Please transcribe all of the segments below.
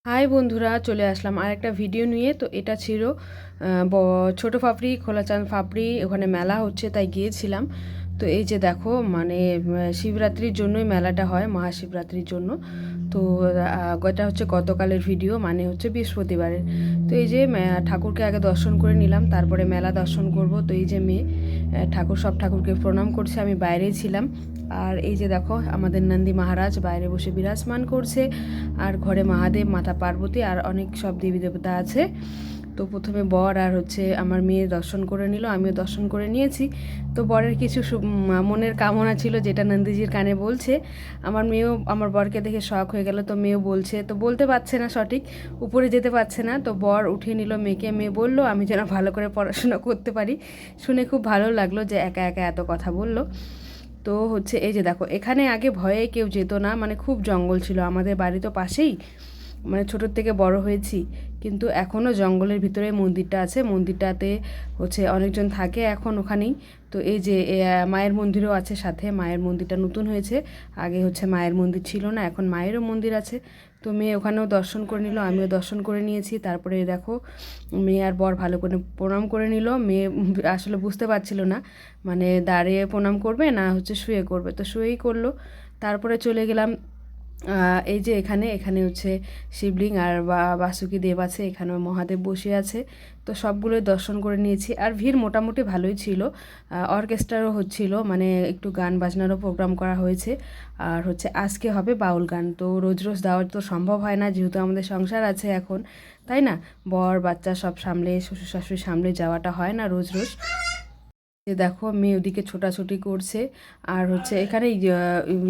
High বন্ধুরা, চলে আসলাম আর একটা ভিডিও নিয়ে। তো এটা ছিল ছোটো ফাপড়ি, খোলাচাঁদ ফাপড়ি, ওখানে মেলা হচ্ছে তাই গিয়েছিলাম। তো এই যে দেখো, মানে শিবরাত্রির জন্যই মেলাটা হয়, মহাশিবরাত্রির জন্য। তো এটা হচ্ছে গতকালের ভিডিও, মানে হচ্ছে বৃহস্পতিবারের। তো এই যে ঠাকুরকে আগে দর্শন করে নিলাম, তারপরে মেলা দর্শন করব। তো এই যে মেয়ে সব ঠাকুরকে প্রণাম করছে, আমি বাইরেই ছিলাম। আর এই যে দেখো, আমাদের নন্দী মহারাজ বাইরে বসে বিরাজমান করছে, আর ঘরে মহাদেব, মাতা পার্বতী আর অনেক সব দেবী দেবতা আছে। তো প্রথমে বর আর হচ্ছে আমার মেয়ে দর্শন করে নিল, আমিও দর্শন করে নিয়েছি। তো বরের কিছু মনের কামনা ছিল, যেটা নন্দীজির কানে বলছে। আমার মেয়েও আমার বরকে দেখে শখ হয়ে গেল, তো মেয়েও বলছে, তো বলতে পারছে না সঠিক, উপরে যেতে পারছে না। তো বর উঠিয়ে নিল মেয়েকে, মেয়ে বলল আমি যেন ভালো করে পড়াশোনা করতে পারি। শুনে খুব ভালো লাগলো যে একা একা এত কথা বলল। তো হচ্ছে এই যে দেখো, এখানে আগে ভয়ে কেউ যেত না, মানে খুব জঙ্গল ছিল, আমাদের বাড়ি তো পাশেই, মানে ছোটোর থেকে বড় হয়েছি। কিন্তু এখনও জঙ্গলের ভিতরে মন্দিরটা আছে, মন্দিরটাতে হচ্ছে অনেকজন থাকে এখন ওখানেই। তো এই যে মায়ের মন্দিরও আছে সাথে, মায়ের মন্দিরটা নতুন হয়েছে, আগে হচ্ছে মায়ের মন্দির ছিল না, এখন মায়েরও মন্দির আছে। তো মেয়ে ওখানেও দর্শন করে নিল, আমিও দর্শন করে নিয়েছি। তারপরে দেখো, মেয়ে আর বর ভালো করে প্রণাম করে নিল। মেয়ে আসলে বুঝতে পারছিল না, মানে দাঁড়িয়ে প্রণাম করবে না হচ্ছে শুয়ে করবে, তো শুয়েই করলো। তারপরে চলে গেলাম এই যে এখানে এখানে হচ্ছে শিবলিঙ্গ আর বাসুকি দেব আছে, এখানেও মহাদেব বসে আছে। তো সবগুলোই দর্শন করে নিয়েছি। আর ভিড় মোটামুটি ভালোই ছিল, অর্কেস্ট্রারও হচ্ছিল, মানে একটু গান বাজনারও প্রোগ্রাম করা হয়েছে। আর হচ্ছে আজকে হবে বাউল গান, তো রোজ রোজ দেওয়ার তো সম্ভব হয় না, যেহেতু আমাদের সংসার আছে এখন, তাই না? বর বাচ্চা সব সামলে, শ্বশুর শাশুড়ি সামলে যাওয়াটা হয় না রোজ রোজ। যে দেখো, মেয়ে ওদিকে ছোটাছুটি করছে। আর হচ্ছে এখানে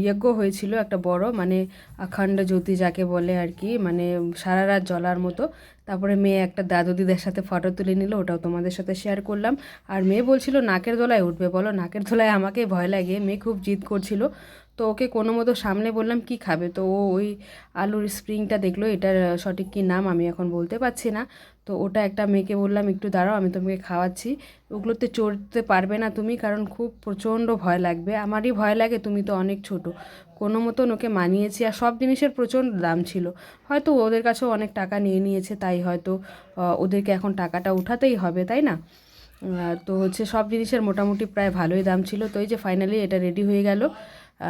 যজ্ঞ হয়েছিল একটা বড়, মানে অখণ্ড জ্যোতি যাকে বলে আর কি, মানে সারা রাত জ্বলার মতো। তারপরে মেয়ে একটা দাদু দিদার সাথে ফটো তুলে নিল, ওটাও তোমাদের সাথে শেয়ার করলাম। আর মেয়ে বলছিল নাকের দোলায় উঠবে, বলো নাকের দোলায় আমাকে ভয় লাগে, মেয়ে খুব জিদ করছিল। তো ওকে কোনো মতো সামনে বললাম কি খাবে, তো ও ওই আলুর স্প্রিংটা দেখলো, এটার সঠিক কী নাম আমি এখন বলতে পারছি না। তো ওটা একটা মেয়েকে বললাম একটু দাঁড়াও, আমি তোমাকে খাওয়াচ্ছি। ওগুলোতে চড়তে পারবে না তুমি, কারণ খুব প্রচণ্ড ভয় লাগবে, আমারই ভয় লাগে, তুমি তো অনেক ছোট। কোনো মতন ওকে মানিয়েছি। আর সব জিনিসের প্রচণ্ড দাম ছিল, হয়তো ওদের কাছেও অনেক টাকা নিয়ে নিয়েছে, তাই হয়তো ওদেরকে এখন টাকাটা উঠাতেই হবে, তাই না? তো হচ্ছে সব জিনিসের মোটামুটি প্রায় ভালোই দাম ছিল। তো এই যে ফাইনালি এটা রেডি হয়ে গেল।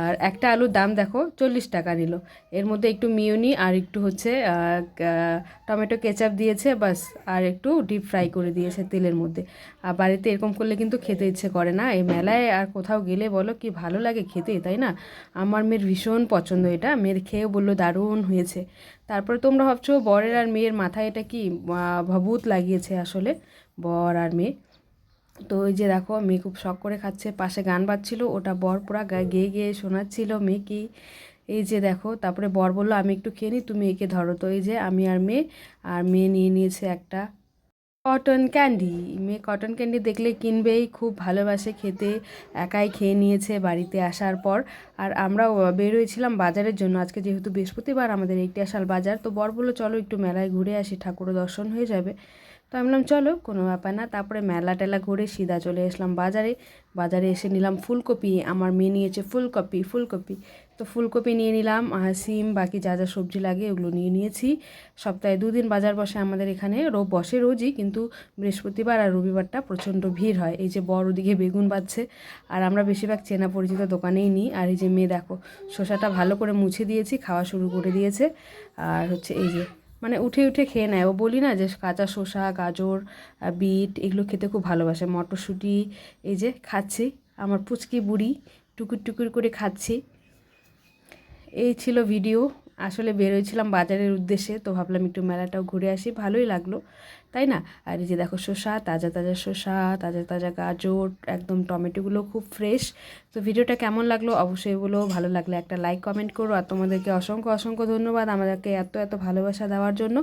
আর একটা আলুর দাম দেখো 40 টাকা নিল। এর মধ্যে একটু মিওনি আর একটু হচ্ছে টমেটো কেচাপ দিয়েছে বাস, আর একটু ডিপ ফ্রাই করে দিয়েছে তেলের মধ্যে। আর বাড়িতে এরকম করলে কিন্তু খেতে ইচ্ছে করে না, এই মেলায় আর কোথাও গেলে বলো কি ভালো লাগে খেতে, তাই না? আমার মেয়ের ভীষণ পছন্দ এটা, মেয়ের খেয়েও বললো দারুণ হয়েছে। তারপরে তোমরা ভাবছো বরের আর মেয়ের মাথায় এটা কি ভূত লাগিয়েছে আসলে, বর আর মেয়ে। তো ওই যে দেখো, মেয়ে খুব শখ করে খাচ্ছে, পাশে গান বাজছিল, ওটা বর পুরা গেয়ে গেয়ে শোনাচ্ছিল মেয়েকে। এই যে দেখো, তারপরে বর বললো আমি একটু খেয়ে নিই, তুমি একে ধরো। তো এই যে আমি আর মেয়ে, আর মেয়ে নিয়ে নিয়েছে একটা কটন ক্যান্ডি। মেয়ে কটন ক্যান্ডি দেখলে কিনবেই, খুব ভালোবাসে খেতে, একাই খেয়ে নিয়েছে বাড়িতে আসার পর। আর আমরাও বের হয়েছিলাম বাজারের জন্য, আজকে যেহেতু বৃহস্পতিবার, আমাদের ইটিয়াশাল বাজার। তো বর বললো চলো একটু মেলায় ঘুরে আসি, ঠাকুরও দর্শন হয়ে যাবে। তো আমি বললাম চলো, কোনো ব্যাপার না। তারপরে মেলা টেলা ঘুরে সিধা চলে আসলাম বাজারে। বাজারে এসে নিলাম ফুলকপি, আমার মেয়ে নিয়েছে ফুলকপি ফুলকপি। তো ফুলকপি নিয়ে নিলাম, আর সিম, বাকি যা যা সবজি লাগে ওগুলো নিয়ে নিয়েছি। সপ্তাহে 2 দিন বাজার বসে আমাদের এখানে, বসে রোজই, কিন্তু বৃহস্পতিবার আর রবিবারটা প্রচণ্ড ভিড় হয়। এই যে বড় ওদিকে বেগুন বাজছে, আর আমরা বেশিরভাগ চেনা পরিচিত দোকানেই নিই। আর এই যে মেয়ে দেখো, শসাটা ভালো করে মুছে দিয়েছি, খাওয়া শুরু করে দিয়েছে। আর হচ্ছে এই যে, মানে উঠে উঠে খেয়ে নেয়, ও বলি না যে কাঁচা শসা, গাজর, বিট এগুলো খেতে খুব ভালোবাসে, মটরশুঁটি। এই যে খাচ্ছি, আমার পুচকি বুড়ি টুকুর টুকুর করে খাচ্ছি। এই ছিল ভিডিও। আসলে বেরোয়ছিলাম বাজারের উদ্দেশ্যে, তো ভাবলাম একটু মেলাটাও ঘুরে আসি, ভালোই লাগলো, তাই না? আর এই যে দেখো শসা, তাজা তাজা শসা, তাজা তাজা গাজর, একদম টমেটোগুলো খুব ফ্রেশ। তো ভিডিওটা কেমন লাগলো অবশ্যই বলো, ভালো লাগলে একটা লাইক কমেন্ট করো। আর তোমাদেরকে অসংখ্য অসংখ্য ধন্যবাদ আমাদেরকে এত এত ভালোবাসা দেওয়ার জন্য।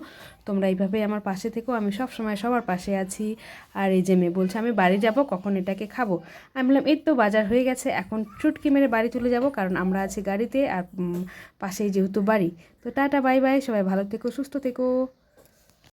তোমরা এইভাবেই আমার পাশে থেকো, আমি সব সময় সবার পাশে আছি। আর এই যে মেয়ে বলছে আমি বাড়ি যাব, কখন এটাকে খাবো। আমি বললাম এই তো বাজার হয়ে গেছে, এখন চুটকি মেরে বাড়ি চলে যাব, কারণ আমরা আছি গাড়িতে, আর পাশেই যেহেতু বাড়ি। তো টাটা, বাই বাই, সবাই ভালো থেকো, সুস্থ থেকো।